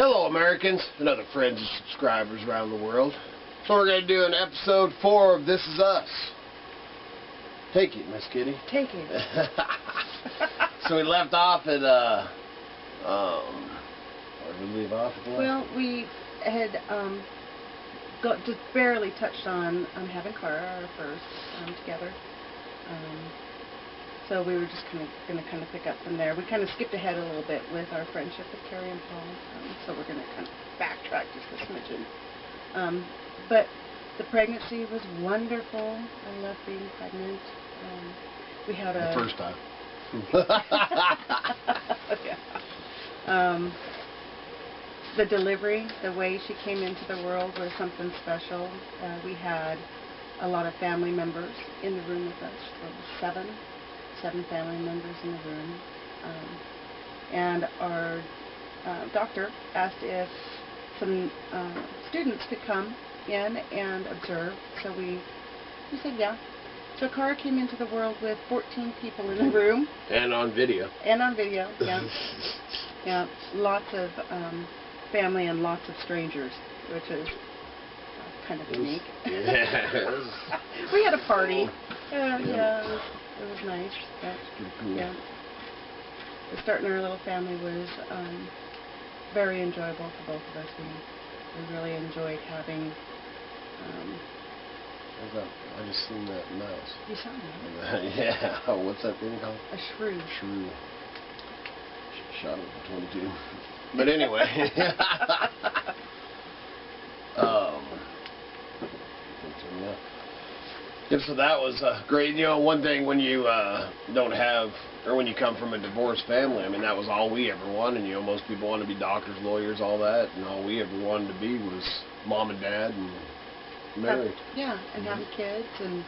Hello, Americans and other friends and subscribers around the world. So we're going to do an episode 4 of This Is Us. Take it, Miss Kitty. Take it. So we left off at, where did we leave off at? Well, we had just barely touched on having Cara, our first, together. So we were just going to pick up from there. We kind of skipped ahead a little bit with our friendship with Carrie and Paul. So we're going to kind of backtrack just a smidgen. But the pregnancy was wonderful. I love being pregnant. We had a... The first time. Yeah. The delivery, the way she came into the world was something special. We had a lot of family members in the room with us. There were seven family members in the room. And our doctor asked if some students could come in and observe. So we said yeah. So Cara came into the world with 14 people in the room. And on video. And on video, yeah. Yeah, lots of family and lots of strangers, which is kind of unique. Yeah. We had a party. Yeah, it was nice. Yeah. Pretty cool. Yeah. Starting our little family was very enjoyable for both of us. We really enjoyed having... I just seen that mouse. You saw that? Yeah. What's that thing called? A shrew. Shrew. Shot it with 22. But anyway. Yeah, so that was great. You know, one thing when you don't have, or when you come from a divorced family, I mean, that was all we ever wanted. You know, most people want to be doctors, lawyers, all that, and all we ever wanted to be was mom and dad and married. Yeah, and having kids. And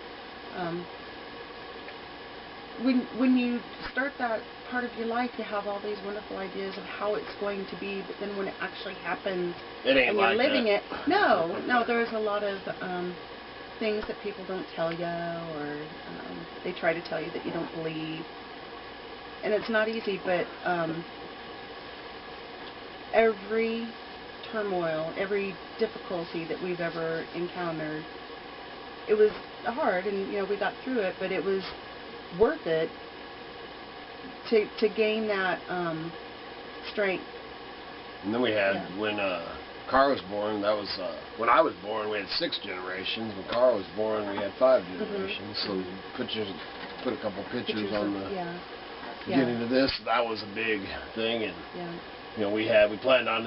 when you start that part of your life, you have all these wonderful ideas of how it's going to be, but then when it actually happens it ain't and like you're living that. it, no, there's a lot of things that people don't tell you, or they try to tell you that you don't believe, and it's not easy. But every turmoil, every difficulty that we've ever encountered, it was hard, and you know, we got through it, but it was worth it to gain that strength. And then we had, when Cara was born, that was, when I was born, we had 6 generations. When Cara was born, we had 5 generations. So put a couple pictures on the beginning of this. That was a big thing, and you know, we planned on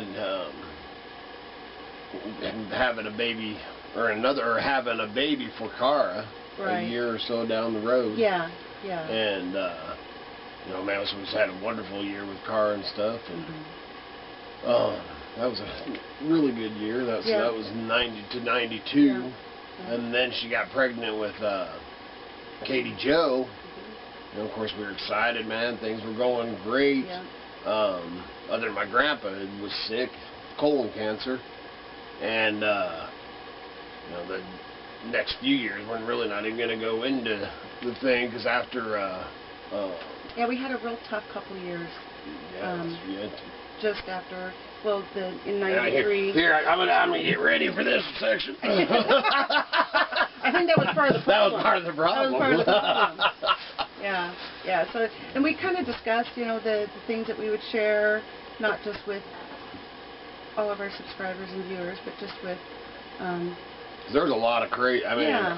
having a baby, or having a baby for Cara a year or so down the road. Yeah. And you know, man, so we just had a wonderful year with Cara and stuff, and that was a really good year. That was 90 to 92, and then she got pregnant with Katie Joe. And of course, we were excited, man. Things were going great. Other than my grandpa was sick, colon cancer, and you know, the next few years we're really not even going to go into the thing, because after yeah, we had a real tough couple of years. Just after, well, in '93. Here, I'm gonna get ready for this section. I think that was part of the problem. That was part of the problem. That was part of the problem. Yeah. So, and we kind of discussed, you know, the things that we would share, not just with all of our subscribers and viewers, but just with. There was a lot of crazy.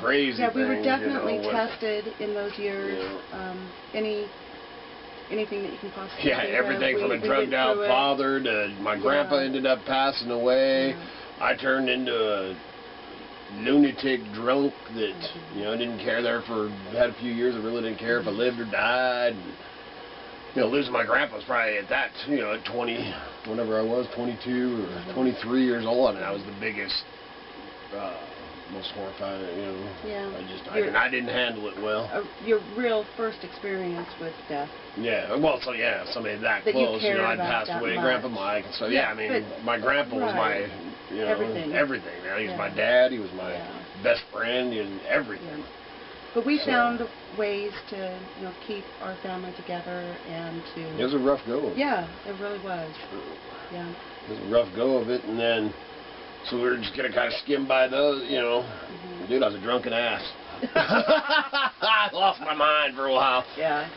Crazy. Yeah, we were things, definitely you know, tested in those years. Anything that you can possibly think of. Everything from a drugged-out father to my grandpa ended up passing away. I turned into a lunatic drunk that you know, didn't care. Had a few years I really didn't care if I lived or died. And, you know, losing my grandpa was probably at that, you know, at 20, whenever I was 22 or 23 years old, and that was the biggest. Most horrifying, you know. I didn't handle it well. Your real first experience with death. Yeah, well, so somebody that close, you know, I'd passed away, Grandpa Mike, and so I mean, my grandpa was my, you know, everything. Man, he was my dad, he was my best friend, and everything. But we found ways to, you know, keep our family together and to... It was a rough go. Yeah, it really was. Yeah. It was a rough go of it, and then so we were just gonna kind of skim by those, you know. Dude, I was a drunken ass. I lost my mind for a while. Yeah.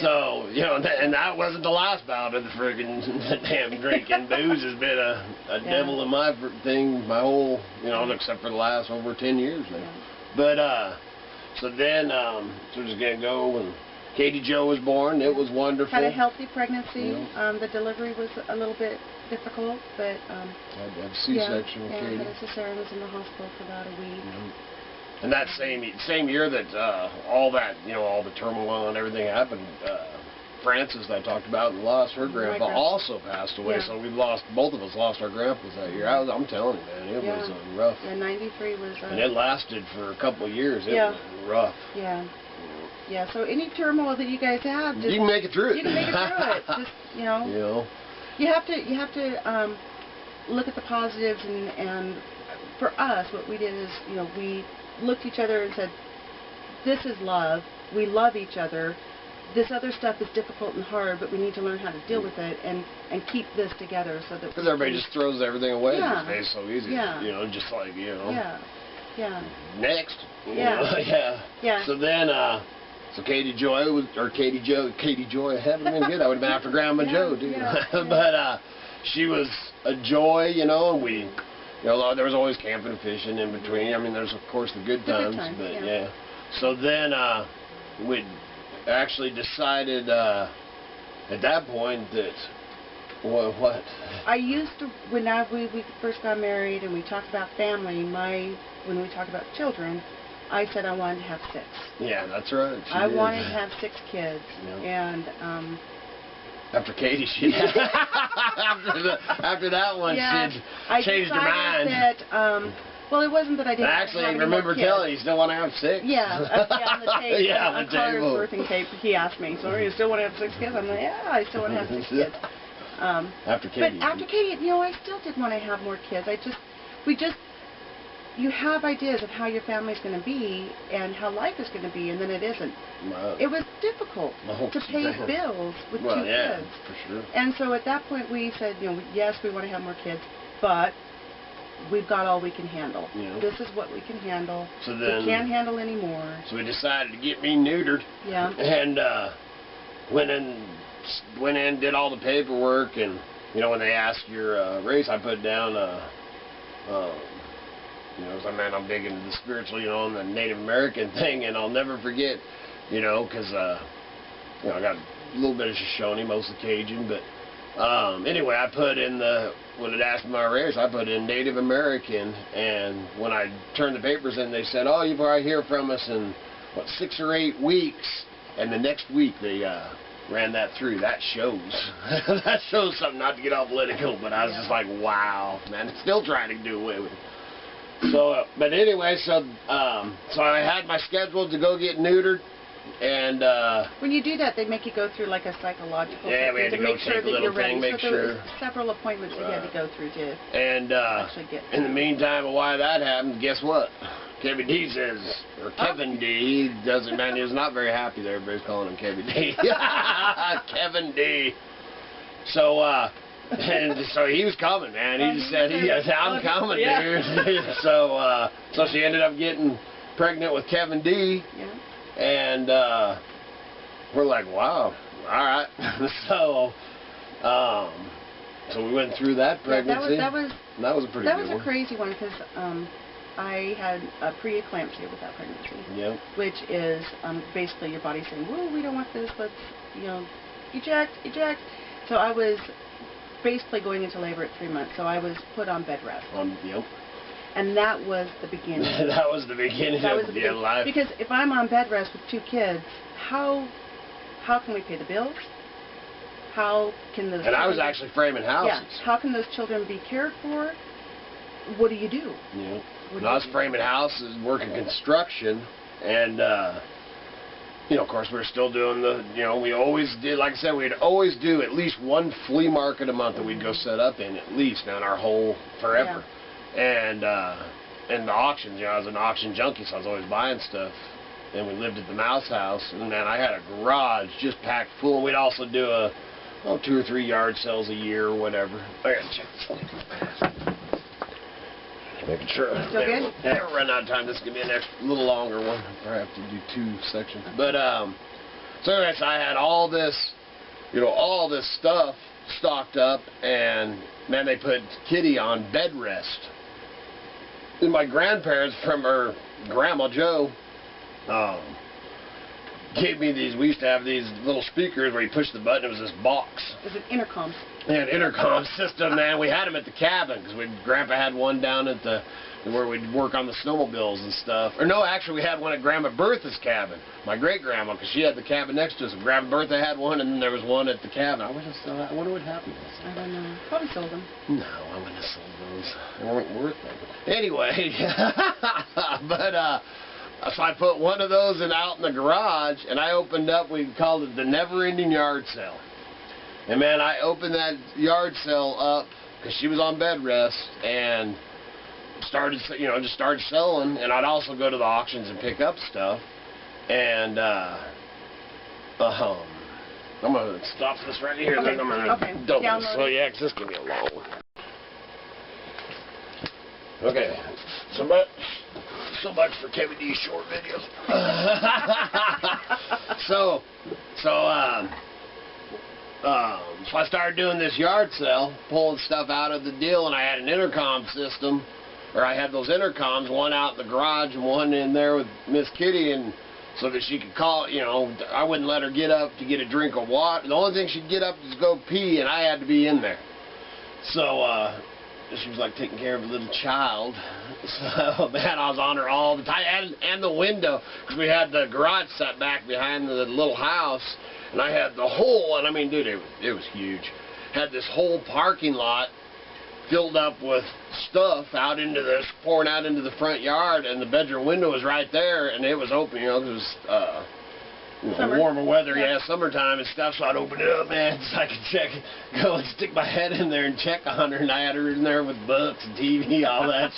So, you know, and that wasn't the last bout of the friggin' damn drinking. Booze has been a devil in my thing, my whole, you know, except for the last over 10 years now. Yeah. But, so then, so we're just gonna go, and Katie Jo was born. It was wonderful. Had a healthy pregnancy. Yeah. The delivery was a little bit difficult, but, I had a C-section with Katie. had a cesarean, was in the hospital for about a week. Yeah. And that same year that all that, you know, all the turmoil and everything happened, Frances that I talked about and lost her grandpa also passed away. Yeah. So both of us lost our grandpas that year. I'm telling you, man, it was rough. Yeah, 93 was. And it lasted for a couple of years. It was rough. Yeah. Yeah. So any turmoil that you guys have, just, you can make it through it. You can make it through it. Just you know. You have to look at the positives, and for us, what we did is, you know, we looked at each other and said, this is love. We love each other. This other stuff is difficult and hard, but we need to learn how to deal with it and keep this together so that. Because everybody just throws everything away. Yeah. It's so easy. Yeah. You know, just like, you know. Yeah. Yeah. Next. Yeah. Yeah. Yeah. So then, so Katie Joy, I haven't been good. I would have been after Grandma Joe, dude. But she was a joy, you know, and we, you know, there was always camping and fishing in between. I mean, there's, of course, the good times, but yeah. So then we actually decided at that point that, what? I used to, when we first got married and we talked about family, when we talked about children, I said I wanted to have 6. Yeah, that's right. I wanted to have 6 kids, and after Katie, after that one, she changed her mind. That, well, it wasn't that I didn't. Actually, I remember telling you still want to have 6. Yeah, on the tape. On the table. Carter's birthing tape, he asked me, "So you still want to have 6 kids?" I'm like, "Yeah, I still want to have 6 kids." After Katie. But after Katie, you know, I still did want to have more kids. You have ideas of how your family's going to be and how life is going to be, and then it isn't. It was difficult to pay bills with 2 kids. For sure. And so at that point we said, you know, yes, we want to have more kids, but we've got all we can handle. Yeah. This is what we can handle. So then, we can't handle any more. So we decided to get me neutered. Yeah. And went in, did all the paperwork, and you know, when they asked your race, I put down you know, so, man, I'm big into the spiritual, you know, and the Native American thing, and I'll never forget, you know, because, you know, I got a little bit of Shoshone, mostly Cajun, but anyway, I put in when it asked my race, I put in Native American, and when I turned the papers in, they said, oh, you'll probably hear from us in, 6 or 8 weeks, and the next week they ran that through. That shows. That shows something, not to get all political, but I was just like, wow, man, still trying to do away with it. So, but anyway, so I had my schedule to go get neutered, and when you do that, they make you go through like a psychological we had to make go sure take a that little you're ready. thing, make so sure. There was several appointments you had to go through to actually get. In the meantime, why that happened, guess what? Kevin D says, or Kevin D, he doesn't, man, he's not very happy there. Everybody's calling him Kevin D. Kevin D. So, and so he was coming, man. He just said, I'm coming, dude. So she ended up getting pregnant with Kevin D. Yeah. And we're like, wow, all right. So we went through that pregnancy. That was a pretty good one. That was a crazy one because I had a pre-eclampsia with that pregnancy. Yep. Which is basically your body saying, "Whoa, we don't want this. Let's, you know, eject." So I was basically going into labor at 3 months. So I was put on bed rest. Yep. And that was the beginning. That was the beginning of your life. Because if I'm on bed rest with 2 kids, how can we pay the bills? How can those? And I was actually framing houses. Yeah. How can those children be cared for? What do you do? Yeah. And I was framing houses, working construction, and you know, of course, we were still doing we always did, like I said, we'd always do at least one flea market a month that we'd go set up in, at least, in our whole forever. Yeah. And the auctions, I was an auction junkie, so I was always buying stuff. And we lived at the Mouse House, and man, I had a garage just packed full. And we'd also do a 2 or 3 yard sales a year or whatever. I gotta check this. Making sure. Still good? Never run out of time. This is gonna be a little longer one. I have to do 2 sections. But so anyways, I had all this, all this stuff stocked up, and man, they put Kitty on bed rest. And my grandparents from her grandma Joe gave me these. We used to have these little speakers where you push the button. It was this box. It was an intercom. Yeah, an intercom system, man. We had them at the cabin because Grandpa had one down at where we'd work on the snowmobiles and stuff. Or no, actually, we had one at Grandma Bertha's cabin. My great grandma, because she had the cabin next to us. And Grandma Bertha had one, and then there was one at the cabin. I wonder what happened to us. I don't know. Probably sold them. No, I wouldn't have sold those. They weren't worth it. Anyway, but so I put one of those out in the garage, and I opened up. We called it the never-ending yard sale. And man, I opened that yard sale up because she was on bed rest, and started selling. And I'd also go to the auctions and pick up stuff. And I'm gonna stop this right here. Okay. Then I'm gonna double this. So yeah, 'cause this can be a long one. Okay, so much for Kevin D's short videos. So I started doing this yard sale, pulling stuff out of the deal, and I had an intercom system, or I had those intercoms, one out in the garage and one in there with Miss Kitty, and so that she could call, I wouldn't let her get up to get a drink of water. The only thing she'd get up is go pee, and I had to be in there. So, she was like taking care of a little child. So, man, I was on her all the time. And the window, because we had the garage set back behind the little house. And I had the whole, and I mean, dude, it was huge. Had this whole parking lot filled up with stuff pouring out into the front yard. And the bedroom window was right there. And it was open, because it was warmer weather, summertime and stuff, so I'd open it up, man, so I could go and stick my head in there and check on her, and I had her in there with books and TV, all that.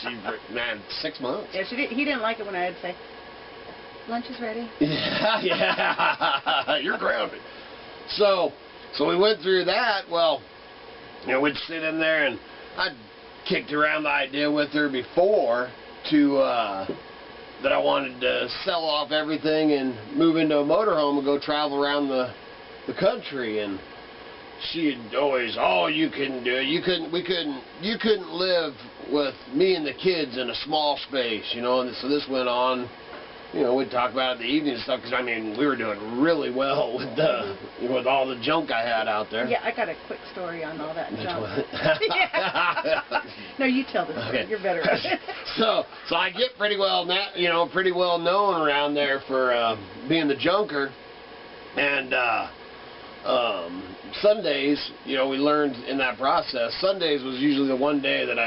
Man, 6 months. Yeah, he didn't like it when I'd say, lunch is ready. Yeah, you're grounded. So we went through that. Well, we'd sit in there, and I'd kicked around the idea with her before that I wanted to sell off everything and move into a motorhome and go travel around the country. And she'd always, you couldn't do it. You couldn't live with me and the kids in a small space, And so this went on. We'd talk about it in the evening and stuff, because I mean, we were doing really well with all the junk I had out there. Yeah, I got a quick story on all that junk. Yeah. No, you tell the story. Okay. You're better at it. So I get pretty well known around there for being the junker, and Sundays, we learned in that process. Sundays was usually the one day that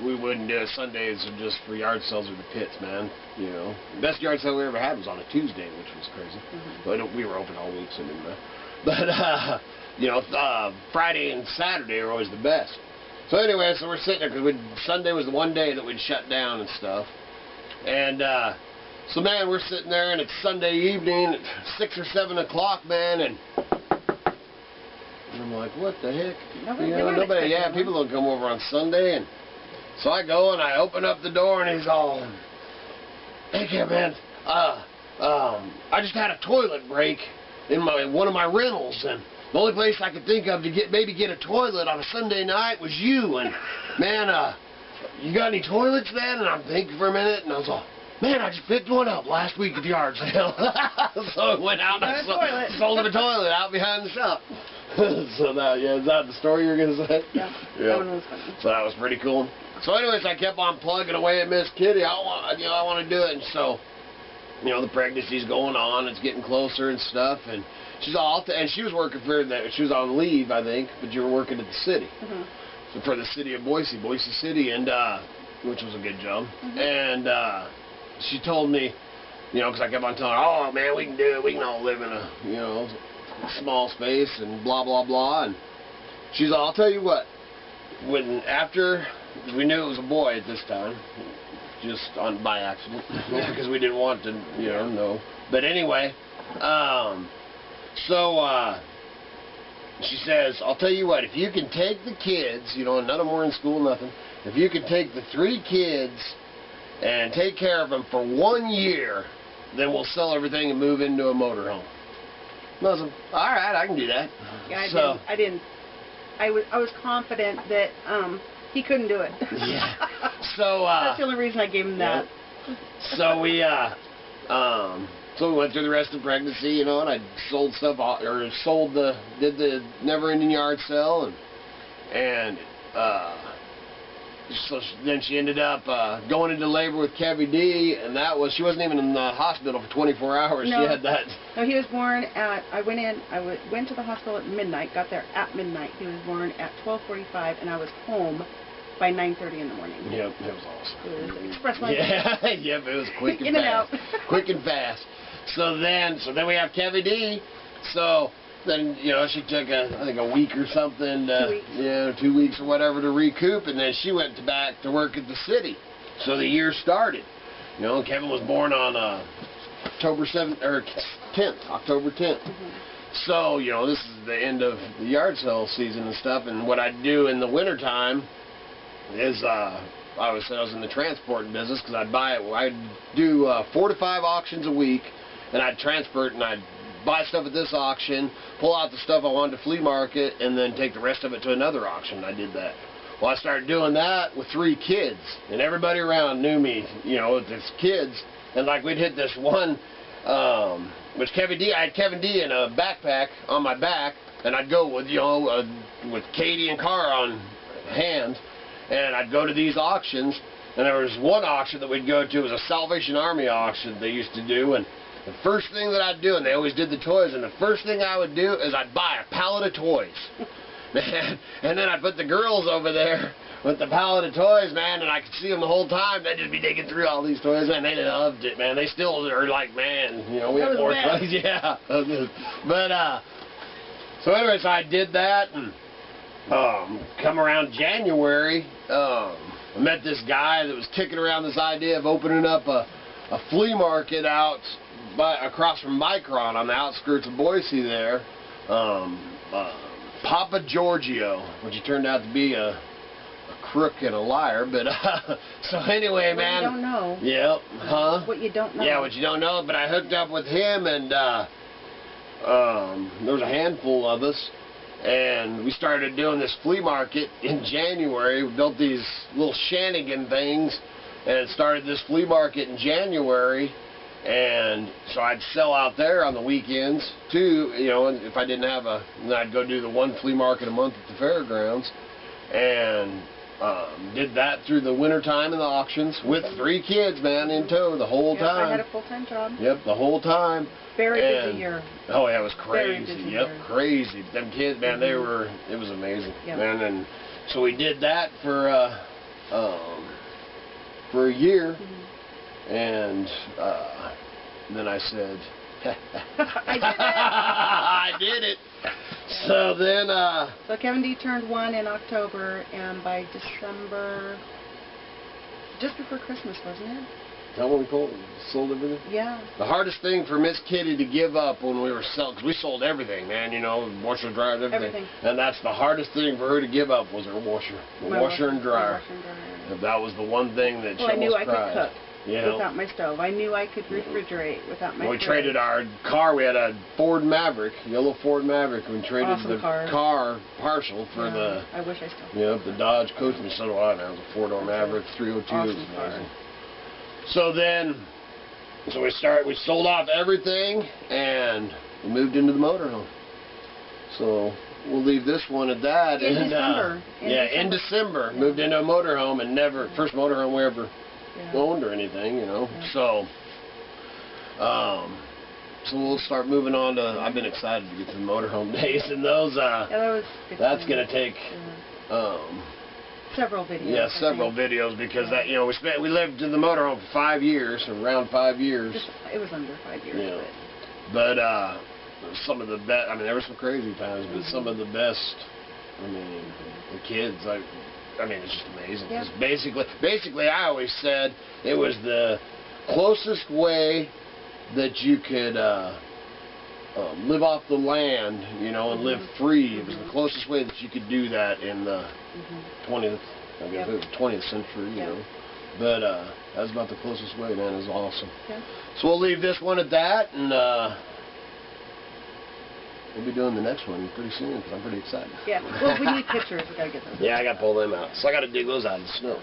we wouldn't do it. Sundays are just for yard sales or the pits, man. The best yard sale we ever had was on a Tuesday, which was crazy. But we were open all week, so it didn't matter. But Friday and Saturday are always the best. So anyway, so we're sitting there because Sunday was the one day that we'd shut down and stuff. And so man, we're sitting there, and it's Sunday evening at 6 or 7 o'clock, man, and I'm like, what the heck? Nobody. Yeah, people don't come over on Sunday. And so I go and I open up the door, and he's all, hey, kid, man, I just had a toilet break in one of my rentals, and the only place I could think of to maybe get a toilet on a Sunday night was you. And man, you got any toilets, man? And I'm thinking for a minute, and I was all, man, I just picked one up last week at the yard sale. So I went out and I sold him a toilet out behind the shop. So that, is that the story you were going to say? Yeah. That one was funny. So that was pretty cool. So anyways, I kept on plugging away at Miss Kitty. I want to do it. And so, the pregnancy's going on. It's getting closer and stuff. And she's all, and she was working she was on leave, I think, but you were working at the city. So for the city of Boise City, and which was a good job. And she told me, because I kept on telling her, oh man, we can do it. We can all live in a, small space and blah blah blah. And she's all, I'll tell you what. After we knew it was a boy at this time, just by accident, because we didn't want to, know. But anyway, so she says, I'll tell you what, if you can take the kids, you know, none of them were in school, nothing. If you can take the 3 kids and take care of them for 1 year, then we'll sell everything and move into a motorhome. And I was like, all right, I can do that. Yeah, I was confident that he couldn't do it. Yeah. So that's the only reason I gave him that. Yeah. So we went through the rest of the pregnancy, you know, and I sold stuff, or did the never-ending yard sale, and so then she ended up going into labor with Kevy D, and she wasn't even in the hospital for 24 hours. No. She had that. No, he was born at, I went to the hospital at midnight, got there at midnight. He was born at 12:45, and I was home by 9:30 in the morning. Yep, it was awesome. It was express my Yeah, yep, it was quick and in fast. and out. Quick and fast. So then we have Kevy D. So then, you know, she took I think a week or something, 2 weeks. yeah, 2 weeks or whatever to recoup, and then she went back to work at the city. So the year started. You know, Kevin was born on October 10th. Mm-hmm. So, you know, this is the end of the yard sale season and stuff, and what I do in the wintertime is I was in the transporting business, because I'd do 4 to 5 auctions a week, and I'd transport, and I'd buy stuff at this auction, pull out the stuff I wanted to flea market, and then take the rest of it to another auction. I did that. Well, I started doing that with 3 kids, and everybody around knew me, you know, with these kids, and like we'd hit this one, which I had Kevin D in a backpack on my back, and I'd go with, you know, with Katie and Cara on hand, and I'd go to these auctions, and there was one auction that we'd go to. It was a Salvation Army auction they used to do, and the first thing that I'd do, and they always did the toys, and the first thing I would do is I'd buy a pallet of toys. Man, and then I'd put the girls over there with the pallet of toys, man, and I could see them the whole time. They'd just be digging through all these toys, man. They loved it, man. They still are like, man, you know, we have more toys. Yeah. But, so anyways, I did that, and come around January, I met this guy that was kicking around this idea of opening up a flea market out across from Micron on the outskirts of Boise there. Papa Giorgio, which he turned out to be a crook and a liar, but so anyway, man. What you don't know. Yep. Huh? What you don't know. Yeah, what you don't know. But I hooked up with him, and there was a handful of us, and we started doing this flea market in January. We built these little shannigan things, and started this flea market in January. And so I'd sell out there on the weekends too, you know, and if I didn't have then I'd go do the one flea market a month at the fairgrounds, and did that through the winter time in the auctions with 3 kids, man, in tow the whole time. I had a full-time job. Yep, the whole time. Very busy year. Oh yeah, it was crazy. Very busy Yep, year. crazy. Them kids, man, it was amazing. Yep. Man, and so we did that for a year. Mm-hmm. And then I said, I did it. I did it. So then, So Kevin D turned 1 in October, and by December, just before Christmas, wasn't it? Is that when we sold everything? Yeah. The hardest thing for Miss Kitty to give up when we were selling, because we sold everything, man, you know, washer, dryer, everything. And that's the hardest thing for her to give up was her washer. My washer and dryer. Washer and dryer. That was the one thing that she almost cried. I knew I could cook. You know, without my stove. I knew I could refrigerate without my we fridge. traded our car. We had a Ford Maverick, yellow Ford Maverick. We traded Awesome the car partial for the. I wish I still. Yeah, the Dodge Coachman. So do I now. It was a 4-door Maverick 302. Awesome car. So then, we sold off everything and we moved into the motorhome. So we'll leave this one at that. In December. In December. Yeah. Moved into a motorhome and first motorhome we ever owned or anything, you know. Yeah. So we'll start moving on to. I've been excited to get to the motorhome days, and those. That's gonna take. Several videos. Yeah, several videos because that, you know, we lived in the motorhome for 5 years, around 5 years. It was under 5 years. Yeah. But some of the best. I mean, there were some crazy times, but some of the best. I mean, the kids. I mean, it's just amazing. Yeah. Basically, I always said it was the closest way that you could live off the land, you know, and live free. It was Mm-hmm. the closest way that you could do that in the 20th, I guess it was the 20th century, you know. But that was about the closest way, man. It was awesome. Yeah. So we'll leave this one at that, and we'll be doing the next one pretty soon because I'm pretty excited. Yeah. Well, we need pictures. We gotta get those. Yeah, I gotta pull them out. So I gotta dig those out of the snow.